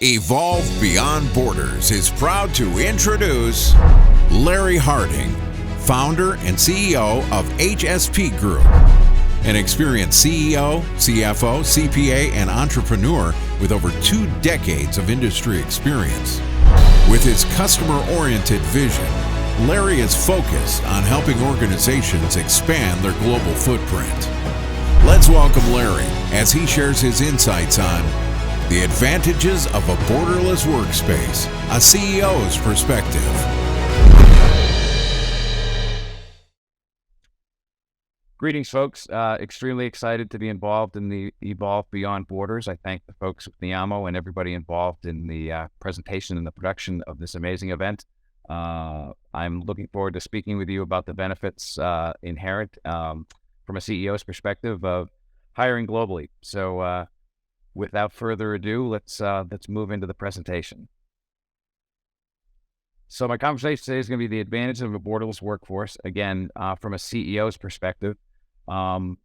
Evolve Beyond Borders is proud to introduce Larry Harding, founder and CEO of HSP Group, an experienced CEO, CFO, CPA, and entrepreneur with over 2 decades of industry experience. With his customer-oriented vision, Larry is focused on helping organizations expand their global footprint. Let's welcome Larry as he shares his insights on the advantages of a borderless workspace, a CEO's perspective. Greetings, folks. Extremely excited to be involved in the Evolve Beyond Borders. I thank the folks with Neeyamo and everybody involved in the presentation and the production of this amazing event. I'm looking forward to speaking with you about the benefits inherent from a CEO's perspective of hiring globally. So without further ado, let's move into the presentation. So my conversation today is going to be the advantage of a borderless workforce. Again, from a CEO's perspective, I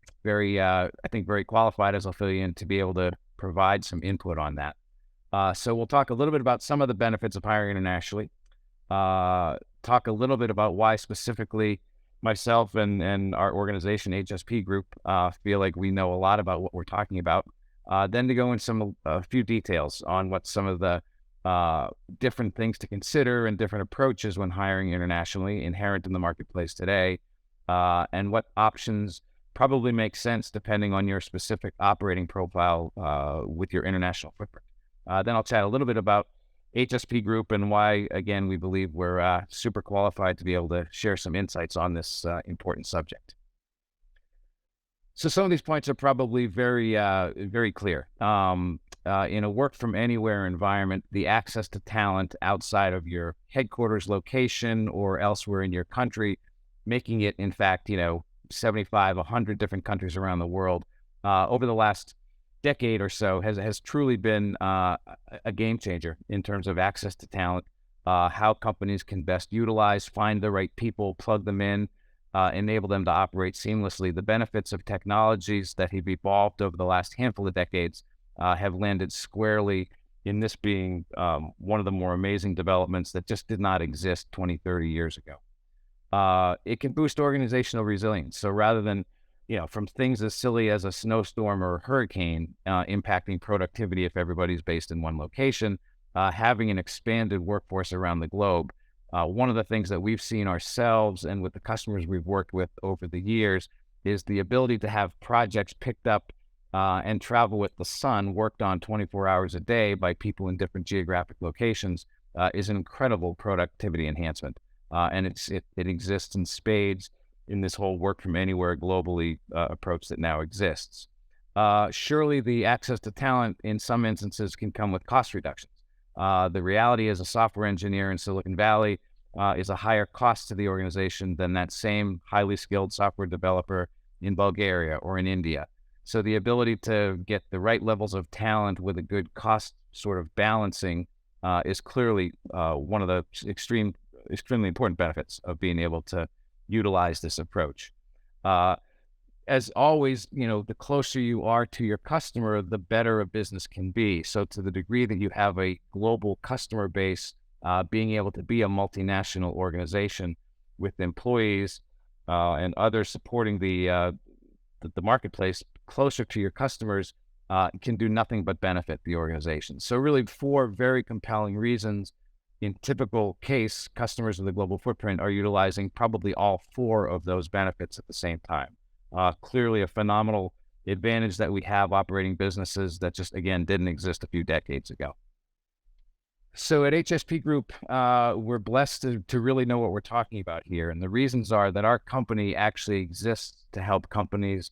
think very qualified, as I'll fill you in, to be able to provide some input on that. So we'll talk a little bit about some of the benefits of hiring internationally. Talk a little bit about why specifically myself and our organization, HSP Group, feel like we know a lot about what we're talking about. Then to go in a few details on what some of the different things to consider and different approaches when hiring internationally inherent in the marketplace today, and what options probably make sense depending on your specific operating profile with your international footprint. Then I'll chat a little bit about HSP Group and why, again, we believe we're super qualified to be able to share some insights on this important subject. So some of these points are probably very clear. In a work from anywhere environment, the access to talent outside of your headquarters location or elsewhere in your country, making it, in fact, 75, 100 different countries around the world over the last decade or so has truly been a game changer in terms of access to talent, how companies can best utilize, find the right people, plug them in, enable them to operate seamlessly. The benefits of technologies that have evolved over the last handful of decades have landed squarely in this being one of the more amazing developments that just did not exist 20, 30 years ago. It can boost organizational resilience. So rather than, from things as silly as a snowstorm or a hurricane impacting productivity if everybody's based in one location, having an expanded workforce around the globe. One of the things that we've seen ourselves and with the customers we've worked with over the years is the ability to have projects picked up and travel with the sun worked on 24 hours a day by people in different geographic locations is an incredible productivity enhancement. And it exists in spades in this whole work from anywhere globally approach that now exists. Surely the access to talent in some instances can come with cost reductions. The reality is a software engineer in Silicon Valley is a higher cost to the organization than that same highly skilled software developer in Bulgaria or in India. So the ability to get the right levels of talent with a good cost sort of balancing is clearly one of the extremely important benefits of being able to utilize this approach. As always, the closer you are to your customer, the better a business can be. So to the degree that you have a global customer base, being able to be a multinational organization with employees and others supporting the marketplace closer to your customers can do nothing but benefit the organization. So really 4 very compelling reasons. In typical case, customers with a global footprint are utilizing probably all 4 of those benefits at the same time. Clearly a phenomenal advantage that we have operating businesses that just, again, didn't exist a few decades ago. So at HSP Group, we're blessed to really know what we're talking about here. And the reasons are that our company actually exists to help companies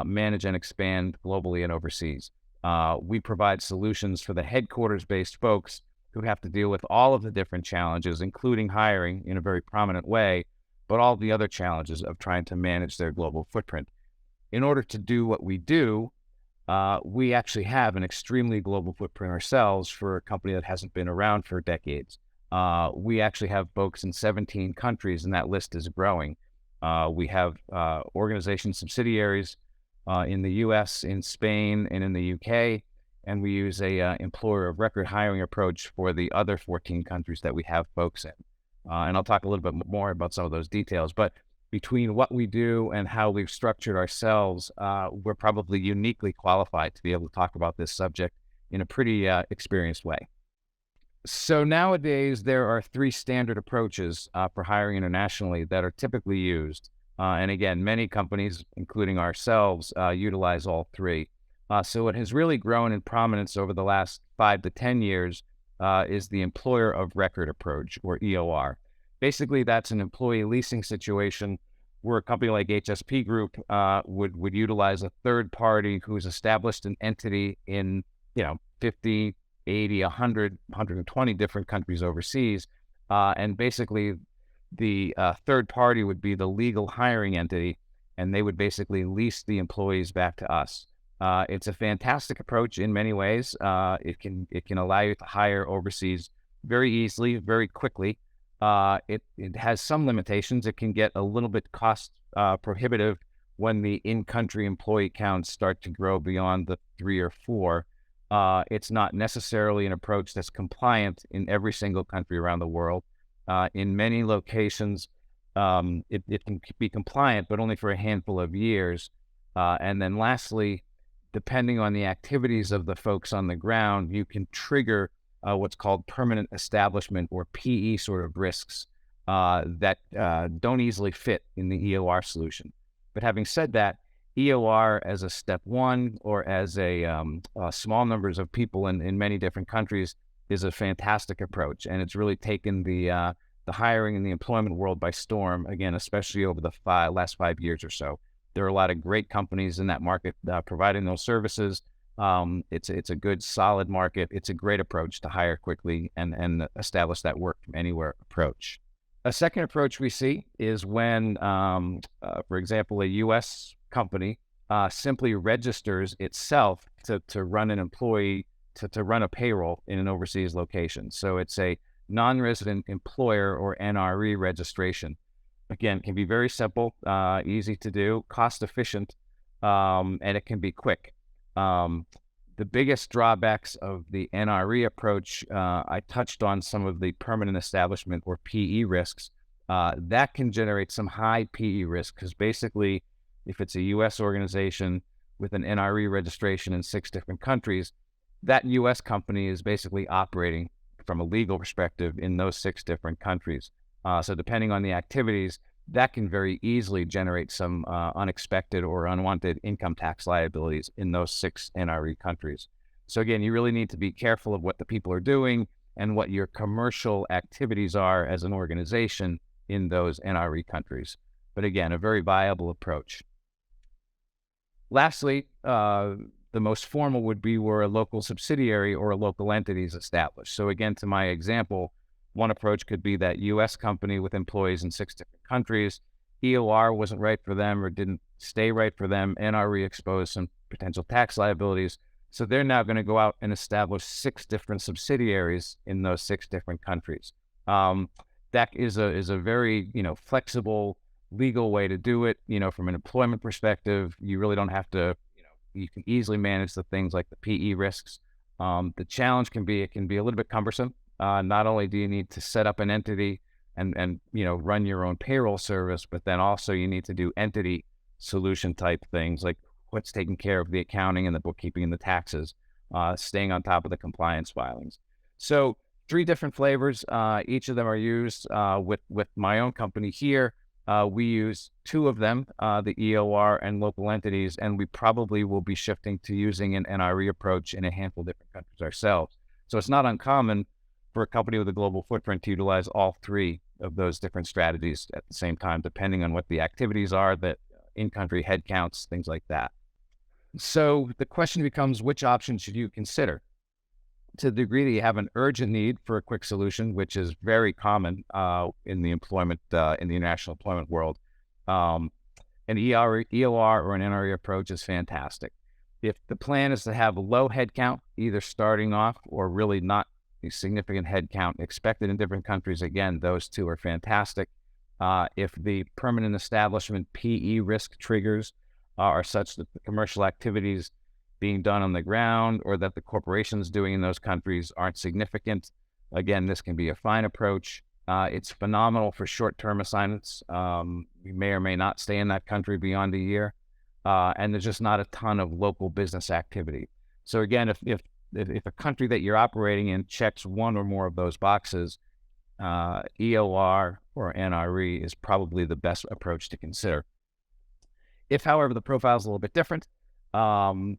manage and expand globally and overseas. We provide solutions for the headquarters-based folks who have to deal with all of the different challenges, including hiring in a very prominent way, but all the other challenges of trying to manage their global footprint. In order to do what we do, we actually have an extremely global footprint ourselves for a company that hasn't been around for decades. We actually have folks in 17 countries, and that list is growing. We have organization subsidiaries in the US, in Spain, and in the UK, and we use a employer of record hiring approach for the other 14 countries that we have folks in. And I'll talk a little bit more about some of those details. But between what we do and how we've structured ourselves, we're probably uniquely qualified to be able to talk about this subject in a pretty experienced way. So nowadays, there are three standard approaches for hiring internationally that are typically used. And again, many companies, including ourselves, utilize all three. So what has really grown in prominence over the last 5 to 10 years is the employer of record approach, or EOR. Basically, that's an employee leasing situation where a company like HSP Group would utilize a third party who's established an entity in 50, 80, 100, 120 different countries overseas. And basically, the third party would be the legal hiring entity, and they would basically lease the employees back to us. It's a fantastic approach in many ways. It can allow you to hire overseas very easily, very quickly. It has some limitations. It can get a little bit cost prohibitive when the in-country employee counts start to grow beyond the 3 or 4. It's not necessarily an approach that's compliant in every single country around the world. In many locations, it can be compliant, but only for a handful of years. And then lastly, depending on the activities of the folks on the ground, you can trigger what's called permanent establishment, or PE sort of risks that don't easily fit in the EOR solution. But having said that, EOR as a step one, or as a small numbers of people in many different countries, is a fantastic approach, and it's really taken the hiring and the employment world by storm. Again, especially over the last 5 years or so, there are a lot of great companies in that market providing those services. It's a good, solid market. It's a great approach to hire quickly and establish that work from anywhere approach. A second approach we see is when, for example, a U.S. company simply registers itself to run an employee, to run a payroll in an overseas location. So it's a non-resident employer, or NRE registration. Again, can be very simple, easy to do, cost efficient, and it can be quick. The biggest drawbacks of the NRE approach, I touched on some of the permanent establishment, or PE risks. That can generate some high PE risk, because basically, if it's a U.S. organization with an NRE registration in 6 different countries, that U.S. company is basically operating from a legal perspective in those 6 different countries. So depending on the activities, that can very easily generate some unexpected or unwanted income tax liabilities in those 6 NRE countries. So again, you really need to be careful of what the people are doing and what your commercial activities are as an organization in those NRE countries. But again, a very viable approach. Lastly, the most formal would be where a local subsidiary or a local entity is established. So again, to my example, one approach could be that U.S. company with employees in 6 different countries. EOR wasn't right for them, or didn't stay right for them. NRE exposed some potential tax liabilities. So they're now going to go out and establish 6 different subsidiaries in those 6 different countries. That is a very flexible legal way to do it. From an employment perspective, you really don't have to. You can easily manage the things like the PE risks. The challenge can be, it can be a little bit cumbersome. Not only do you need to set up an entity and run your own payroll service, but then also you need to do entity solution type things, like what's taking care of the accounting and the bookkeeping and the taxes, staying on top of the compliance filings. So 3 different flavors. Each of them are used with my own company here. We use 2 of them, the EOR and local entities, and we probably will be shifting to using an NRE approach in a handful of different countries ourselves. So it's not uncommon for a company with a global footprint to utilize all 3 of those different strategies at the same time, depending on what the activities are, that in-country headcounts, things like that. So the question becomes, which option should you consider? To the degree that you have an urgent need for a quick solution, which is very common in the international employment world, an EOR or an NRE approach is fantastic. If the plan is to have a low headcount, either starting off or really not a significant headcount expected in different countries, again, those 2 are fantastic. If the permanent establishment PE risk triggers are such that the commercial activities being done on the ground or that the corporations doing in those countries aren't significant. Again, this can be a fine approach. It's phenomenal for short-term assignments. You may or may not stay in that country beyond a year. And there's just not a ton of local business activity. So again, if a country that you're operating in checks one or more of those boxes, EOR or NRE is probably the best approach to consider. If, however, the profile is a little bit different,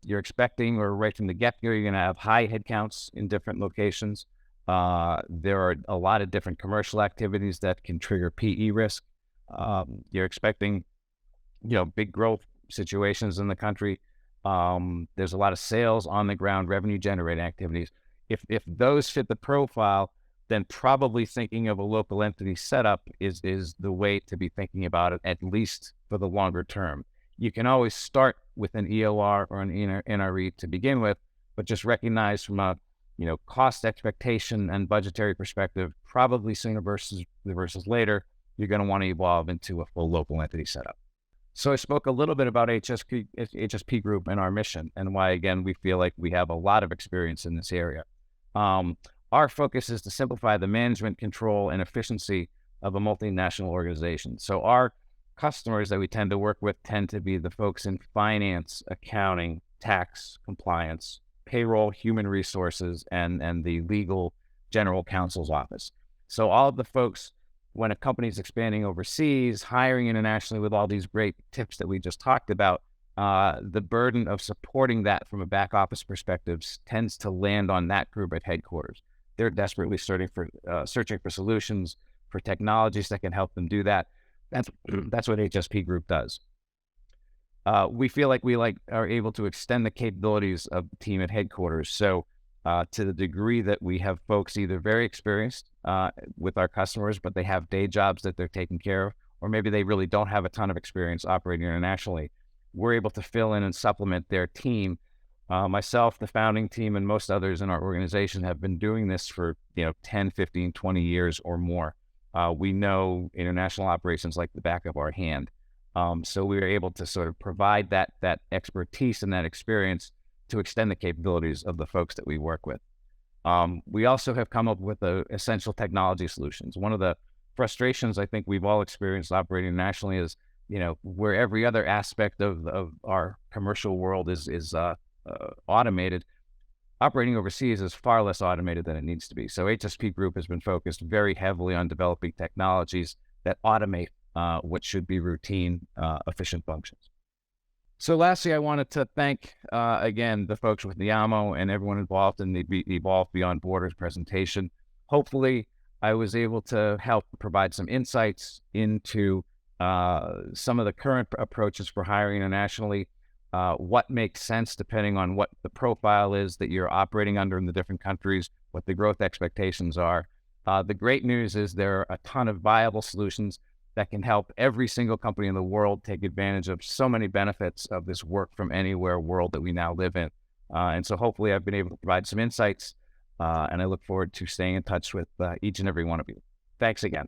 you're expecting, or right from the get-go, you're going to have high headcounts in different locations. There are a lot of different commercial activities that can trigger PE risk. You're expecting, big growth situations in the country. There's a lot of sales on the ground, revenue generating activities. If those fit the profile, then probably thinking of a local entity setup is the way to be thinking about it, at least for the longer term. You can always start with an EOR or an NRE to begin with, but just recognize from a cost expectation and budgetary perspective, probably sooner versus later, you're going to want to evolve into a full local entity setup. So I spoke a little bit about HSP Group and our mission, and why, again, we feel like we have a lot of experience in this area. Our focus is to simplify the management, control, and efficiency of a multinational organization. So our customers that we tend to work with tend to be the folks in finance, accounting, tax, compliance, payroll, human resources, and the legal general counsel's office. So all of the folks, when a company is expanding overseas, hiring internationally with all these great tips that we just talked about, the burden of supporting that from a back office perspective tends to land on that group at headquarters. They're desperately searching for solutions, for technologies that can help them do that. That's what HSP Group does. We feel like we are able to extend the capabilities of the team at headquarters. So to the degree that we have folks either very experienced with our customers, but they have day jobs that they're taking care of, or maybe they really don't have a ton of experience operating internationally, we're able to fill in and supplement their team. Myself, the founding team, and most others in our organization have been doing this for 10, 15, 20 years or more. We know international operations like the back of our hand. So we were able to sort of provide that expertise and that experience to extend the capabilities of the folks that we work with. We also have come up with essential technology solutions. One of the frustrations I think we've all experienced operating internationally is, where every other aspect of our commercial world is automated, operating overseas is far less automated than it needs to be. So HSP Group has been focused very heavily on developing technologies that automate what should be routine, efficient functions. So lastly, I wanted to thank, again, the folks with Neeyamo and everyone involved in the Evolve Beyond Borders presentation. Hopefully, I was able to help provide some insights into some of the current approaches for hiring internationally, what makes sense depending on what the profile is that you're operating under in the different countries, what the growth expectations are. The great news is there are a ton of viable solutions that can help every single company in the world take advantage of so many benefits of this work from anywhere world that we now live in. And so hopefully I've been able to provide some insights, and I look forward to staying in touch with each and every one of you. Thanks again.